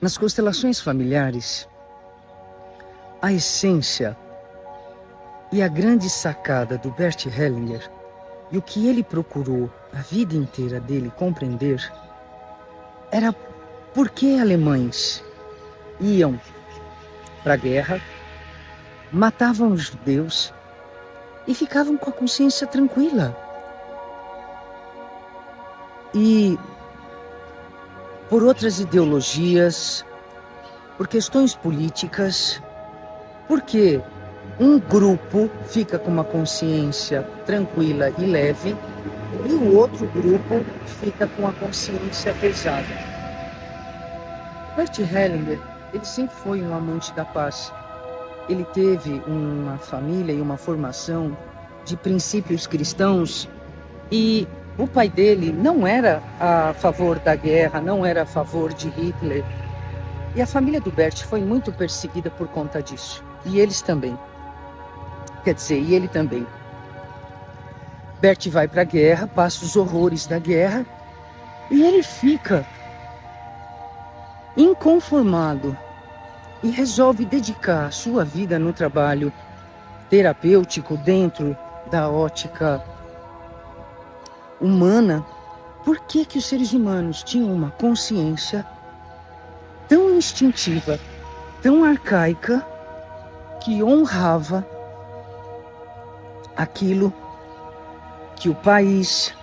Nas constelações familiares, a essência e a grande sacada do Bert Hellinger e o que ele procurou a vida inteira dele compreender era por que alemães iam para a guerra, matavam os judeus e ficavam com a consciência tranquila. E por outras ideologias, por questões políticas, porque um grupo fica com uma consciência tranquila e leve e o outro grupo fica com a consciência pesada. Bert Hellinger, ele sempre foi um amante da paz. Ele teve uma família e uma formação de princípios cristãos e o pai dele não era a favor da guerra, não era a favor de Hitler. E a família do Bert foi muito perseguida por conta disso. E eles também. Quer dizer, e ele também. Bert vai para a guerra, passa os horrores da guerra e ele fica inconformado e resolve dedicar a sua vida no trabalho terapêutico dentro da ótica humana. Por que que os seres humanos tinham uma consciência tão instintiva, tão arcaica, que honrava aquilo que o país,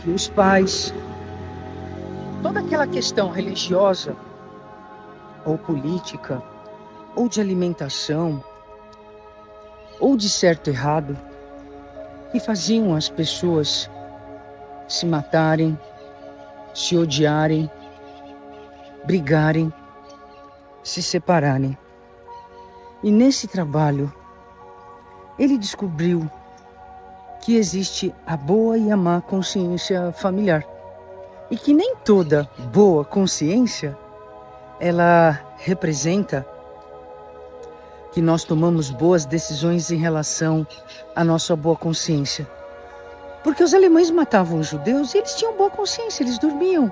que os pais, toda aquela questão religiosa ou política, ou de alimentação, ou de certo e errado, que faziam as pessoas se matarem, se odiarem, brigarem, se separarem. E nesse trabalho, ele descobriu que existe a boa e a má consciência familiar. E que nem toda boa consciência, ela representa que nós tomamos boas decisões em relação à nossa boa consciência. Porque os alemães matavam os judeus e eles tinham boa consciência, eles dormiam.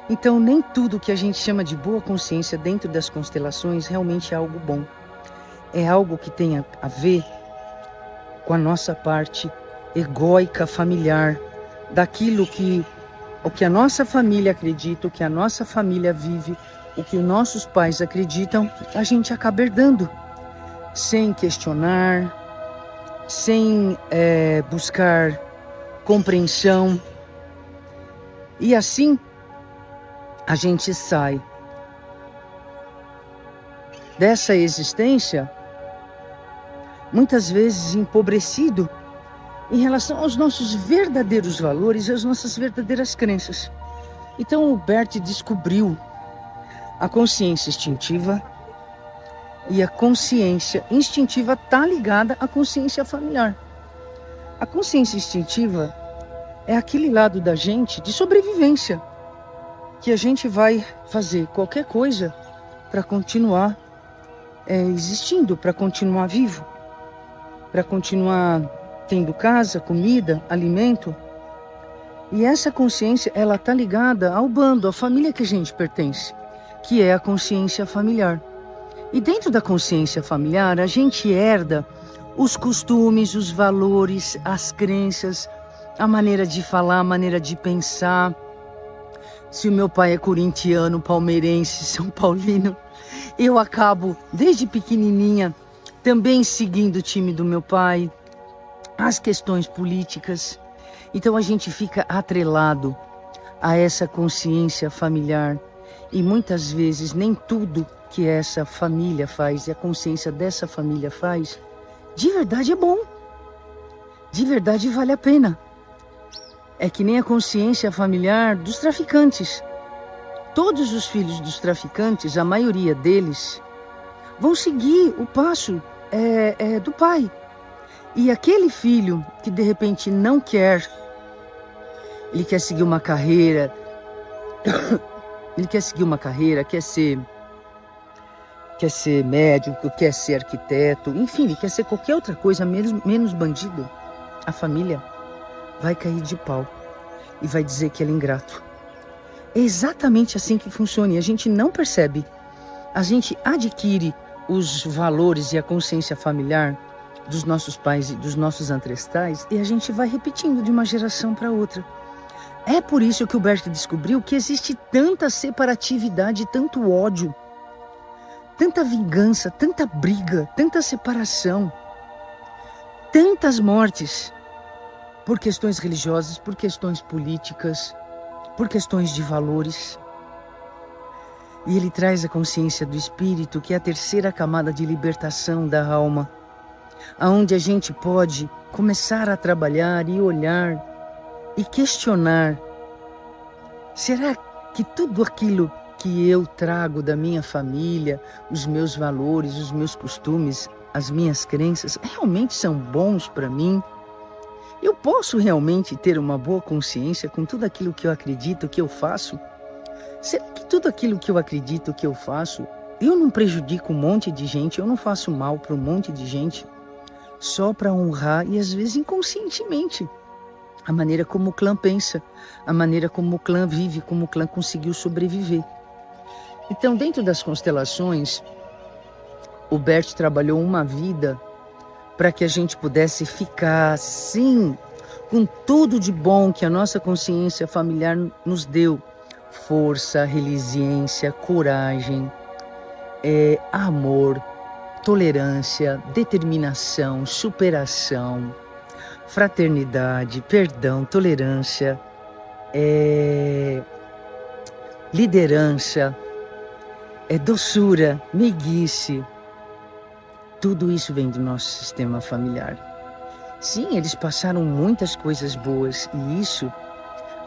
Então nem tudo que a gente chama de boa consciência dentro das constelações realmente é algo bom. É algo que tem a ver com a nossa parte egóica, familiar, daquilo que o que a nossa família acredita, o que a nossa família vive, o que os nossos pais acreditam, a gente acaba herdando, sem questionar, sem buscar compreensão. E assim, a gente sai dessa existência, muitas vezes empobrecido, em relação aos nossos verdadeiros valores e às nossas verdadeiras crenças. Então o Bert descobriu a consciência instintiva, e a consciência instintiva está ligada à consciência familiar. A consciência instintiva é aquele lado da gente de sobrevivência, que a gente vai fazer qualquer coisa para continuar existindo, para continuar vivo, para continuar tendo casa, comida, alimento. E essa consciência, ela está ligada ao bando, à família que a gente pertence, que é a consciência familiar. E dentro da consciência familiar, a gente herda os costumes, os valores, as crenças, a maneira de falar, a maneira de pensar. Se o meu pai é corintiano, palmeirense, São Paulino, eu acabo, desde pequenininha, também seguindo o time do meu pai, as questões políticas. Então a gente fica atrelado a essa consciência familiar e muitas vezes nem tudo que essa família faz e a consciência dessa família faz, de verdade é bom, de verdade vale a pena. É que nem a consciência familiar dos traficantes. Todos os filhos dos traficantes, a maioria deles, vão seguir o passo do pai. E aquele filho que de repente não quer, ele quer seguir uma carreira, quer ser médico, quer ser arquiteto, enfim, ele quer ser qualquer outra coisa, menos bandido, a família vai cair de pau e vai dizer que ele é ingrato. É exatamente assim que funciona e a gente não percebe. A gente adquire os valores e a consciência familiar dos nossos pais e dos nossos ancestrais e a gente vai repetindo de uma geração para outra. É por isso que o Bert descobriu que existe tanta separatividade, tanto ódio, tanta vingança, tanta briga, tanta separação, tantas mortes por questões religiosas, por questões políticas, por questões de valores. E ele traz a consciência do espírito, que é a terceira camada de libertação da alma, aonde a gente pode começar a trabalhar e olhar e questionar: será que tudo aquilo que eu trago da minha família, os meus valores, os meus costumes, as minhas crenças, realmente são bons para mim? Eu posso realmente ter uma boa consciência com tudo aquilo que eu acredito, que eu faço? Será que tudo aquilo que eu acredito, que eu faço, eu não prejudico um monte de gente, eu não faço mal para um monte de gente, só para honrar e às vezes inconscientemente a maneira como o clã pensa, a maneira como o clã vive, como o clã conseguiu sobreviver? Então, dentro das constelações, o Bert trabalhou uma vida para que a gente pudesse ficar, sim, com tudo de bom que a nossa consciência familiar nos deu. Força, resiliência, coragem, amor, tolerância, determinação, superação, fraternidade, perdão, tolerância, liderança, doçura, meiguice. Tudo isso vem do nosso sistema familiar. Sim, eles passaram muitas coisas boas e isso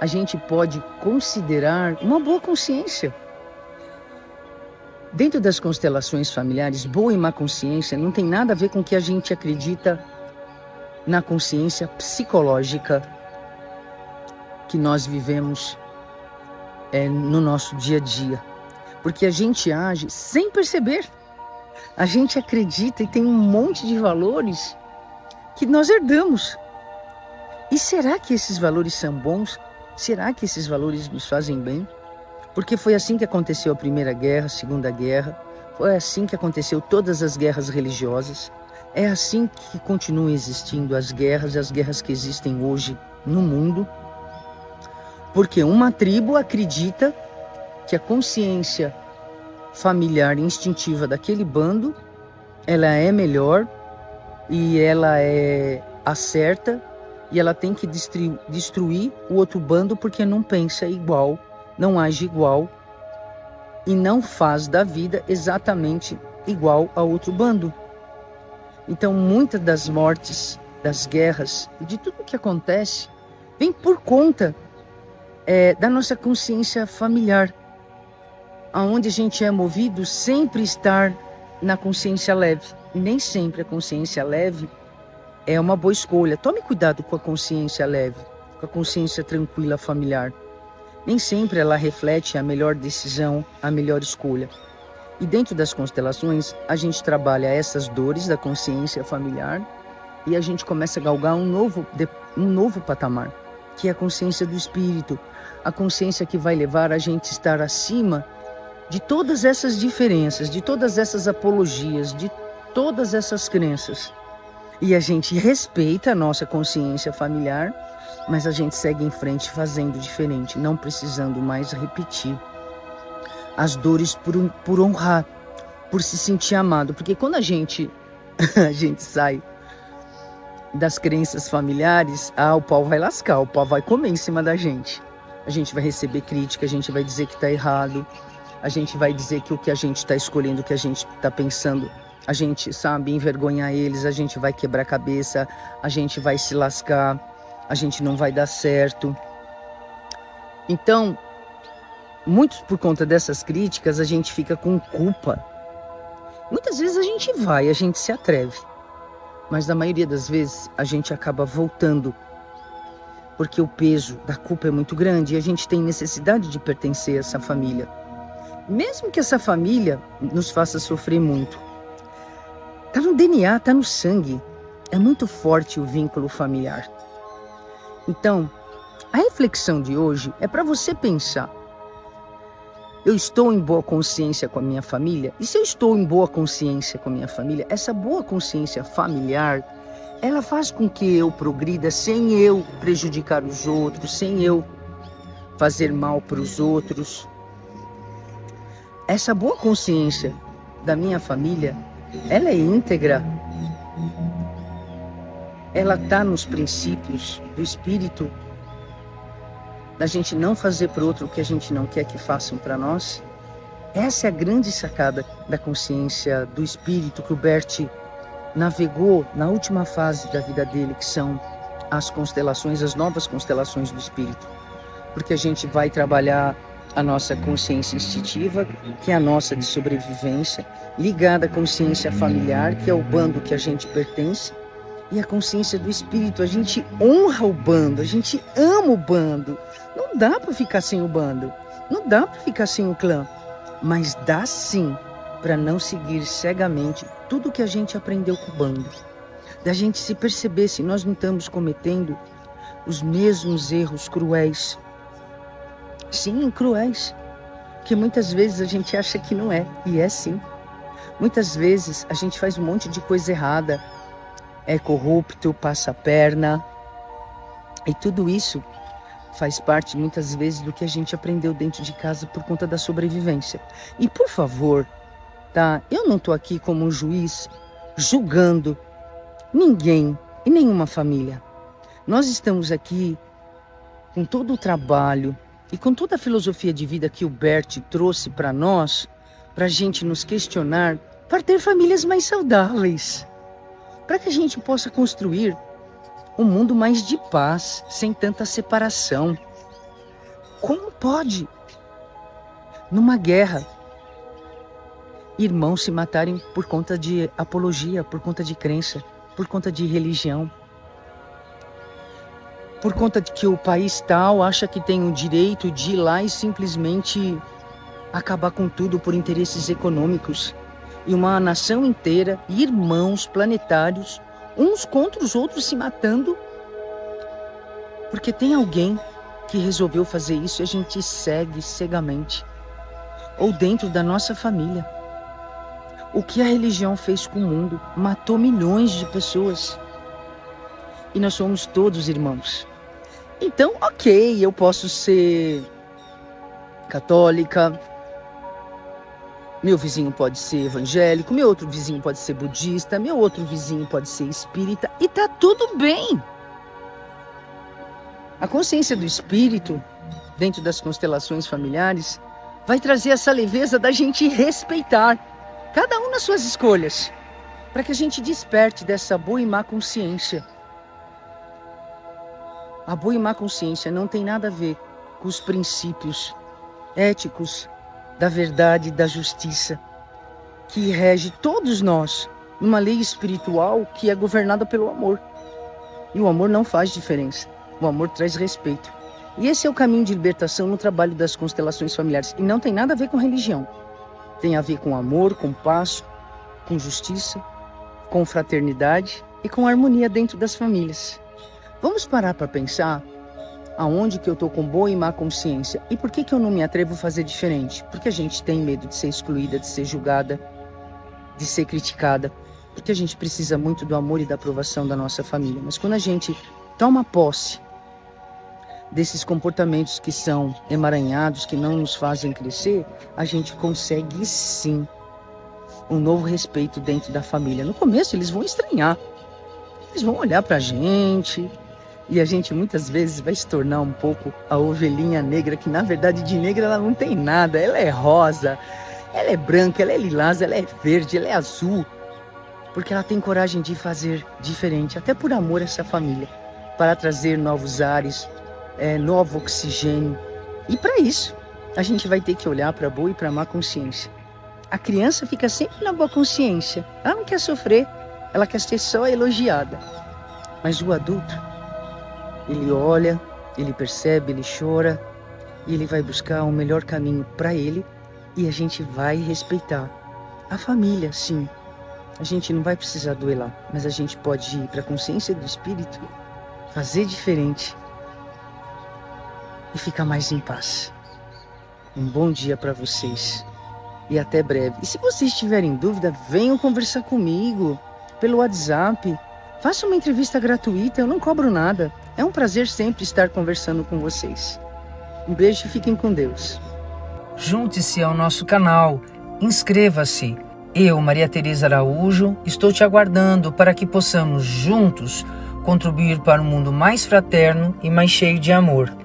a gente pode considerar uma boa consciência. Dentro das constelações familiares, boa e má consciência não tem nada a ver com o que a gente acredita na consciência psicológica que nós vivemos no nosso dia a dia. Porque a gente age sem perceber. A gente acredita e tem um monte de valores que nós herdamos. E será que esses valores são bons? Será que esses valores nos fazem bem? Porque foi assim que aconteceu a Primeira Guerra, a Segunda Guerra, foi assim que aconteceu todas as guerras religiosas, é assim que continuam existindo as guerras que existem hoje no mundo, porque uma tribo acredita que a consciência familiar instintiva daquele bando, ela é melhor e ela é a certa, e ela tem que destruir o outro bando porque não pensa igual, não age igual e não faz da vida exatamente igual ao outro bando. Então, muitas das mortes, das guerras e de tudo que acontece vem por conta da nossa consciência familiar, aonde a gente é movido sempre estar na consciência leve. E nem sempre a consciência leve é uma boa escolha. Tome cuidado com a consciência leve, com a consciência tranquila familiar. Nem sempre ela reflete a melhor decisão, a melhor escolha. E dentro das constelações, a gente trabalha essas dores da consciência familiar e a gente começa a galgar um novo patamar, que é a consciência do espírito, a consciência que vai levar a gente a estar acima de todas essas diferenças, de todas essas apologias, de todas essas crenças. E a gente respeita a nossa consciência familiar, mas a gente segue em frente fazendo diferente, não precisando mais repetir as dores por honrar, por se sentir amado. Porque quando a gente sai das crenças familiares, o pau vai lascar, o pau vai comer em cima da gente. A gente vai receber crítica, a gente vai dizer que está errado, a gente vai dizer que o que a gente está escolhendo, o que a gente está pensando, a gente sabe envergonhar eles, a gente vai quebrar a cabeça, a gente vai se lascar, a gente não vai dar certo. Então, muitos por conta dessas críticas, a gente fica com culpa. Muitas vezes a gente se atreve, mas na maioria das vezes a gente acaba voltando, porque o peso da culpa é muito grande e a gente tem necessidade de pertencer a essa família. Mesmo que essa família nos faça sofrer muito. Está no DNA, está no sangue. É muito forte o vínculo familiar. Então, a reflexão de hoje é para você pensar. Eu estou em boa consciência com a minha família? E se eu estou em boa consciência com a minha família, essa boa consciência familiar, ela faz com que eu progrida sem eu prejudicar os outros, sem eu fazer mal para os outros. Essa boa consciência da minha família, ela é íntegra. Ela está nos princípios do espírito, da gente não fazer para o outro o que a gente não quer que façam para nós. Essa é a grande sacada da consciência do espírito que o Bert navegou na última fase da vida dele, que são as constelações, as novas constelações do espírito. Porque a gente vai trabalhar a nossa consciência instintiva, que é a nossa de sobrevivência, ligada à consciência familiar, que é o bando que a gente pertence, e a consciência do espírito. A gente honra o bando, a gente ama o bando. Não dá para ficar sem o bando, não dá para ficar sem o clã, mas dá sim para não seguir cegamente tudo que a gente aprendeu com o bando. Da gente se perceber se nós não estamos cometendo os mesmos erros cruéis. Sim, cruéis, que muitas vezes a gente acha que não é, e é sim. Muitas vezes a gente faz um monte de coisa errada, é corrupto, passa a perna, e tudo isso faz parte muitas vezes do que a gente aprendeu dentro de casa por conta da sobrevivência. E por favor, tá? Eu não tô aqui como um juiz julgando ninguém e nenhuma família. Nós estamos aqui com todo o trabalho e com toda a filosofia de vida que o Bert trouxe para nós, para a gente nos questionar, para ter famílias mais saudáveis, para que a gente possa construir um mundo mais de paz, sem tanta separação. Como pode, numa guerra, irmãos se matarem por conta de apologia, por conta de crença, por conta de religião? Por conta de que o país tal acha que tem o direito de ir lá e simplesmente acabar com tudo por interesses econômicos. E uma nação inteira, irmãos planetários, uns contra os outros se matando, porque tem alguém que resolveu fazer isso e a gente segue cegamente. Ou dentro da nossa família. O que a religião fez com o mundo? Matou milhões de pessoas. E nós somos todos irmãos. Então, ok, eu posso ser católica, meu vizinho pode ser evangélico, meu outro vizinho pode ser budista, meu outro vizinho pode ser espírita, e tá tudo bem. A consciência do espírito, dentro das constelações familiares, vai trazer essa leveza da gente respeitar, cada um nas suas escolhas, para que a gente desperte dessa boa e má consciência. A boa e má consciência não tem nada a ver com os princípios éticos da verdade e da justiça que rege todos nós numa lei espiritual que é governada pelo amor. E o amor não faz diferença. O amor traz respeito. E esse é o caminho de libertação no trabalho das constelações familiares. E não tem nada a ver com religião. Tem a ver com amor, com paz, com justiça, com fraternidade e com harmonia dentro das famílias. Vamos parar para pensar aonde que eu estou com boa e má consciência e por que eu não me atrevo a fazer diferente? Porque a gente tem medo de ser excluída, de ser julgada, de ser criticada, porque a gente precisa muito do amor e da aprovação da nossa família. Mas quando a gente toma posse desses comportamentos que são emaranhados, que não nos fazem crescer, a gente consegue sim um novo respeito dentro da família. No começo eles vão estranhar, eles vão olhar pra gente e a gente muitas vezes vai se tornar um pouco a ovelhinha negra, que na verdade de negra ela não tem nada, ela é rosa, ela é branca, ela é lilás, ela é verde, ela é azul, porque ela tem coragem de fazer diferente, até por amor a essa família, para trazer novos ares, novo oxigênio. E para isso, a gente vai ter que olhar para a boa e para a má consciência. A criança fica sempre na boa consciência, ela não quer sofrer, ela quer ser só elogiada. Mas o adulto, ele olha, ele percebe, ele chora, e ele vai buscar o melhor caminho para ele, e a gente vai respeitar a família, sim. A gente não vai precisar duelar, mas a gente pode ir para a consciência do espírito, fazer diferente e ficar mais em paz. Um bom dia para vocês e até breve. E se vocês tiverem dúvida, venham conversar comigo pelo WhatsApp. Faça uma entrevista gratuita, eu não cobro nada. É um prazer sempre estar conversando com vocês. Um beijo e fiquem com Deus. Junte-se ao nosso canal, inscreva-se. Eu, Maria Tereza Araújo, estou te aguardando para que possamos juntos contribuir para um mundo mais fraterno e mais cheio de amor.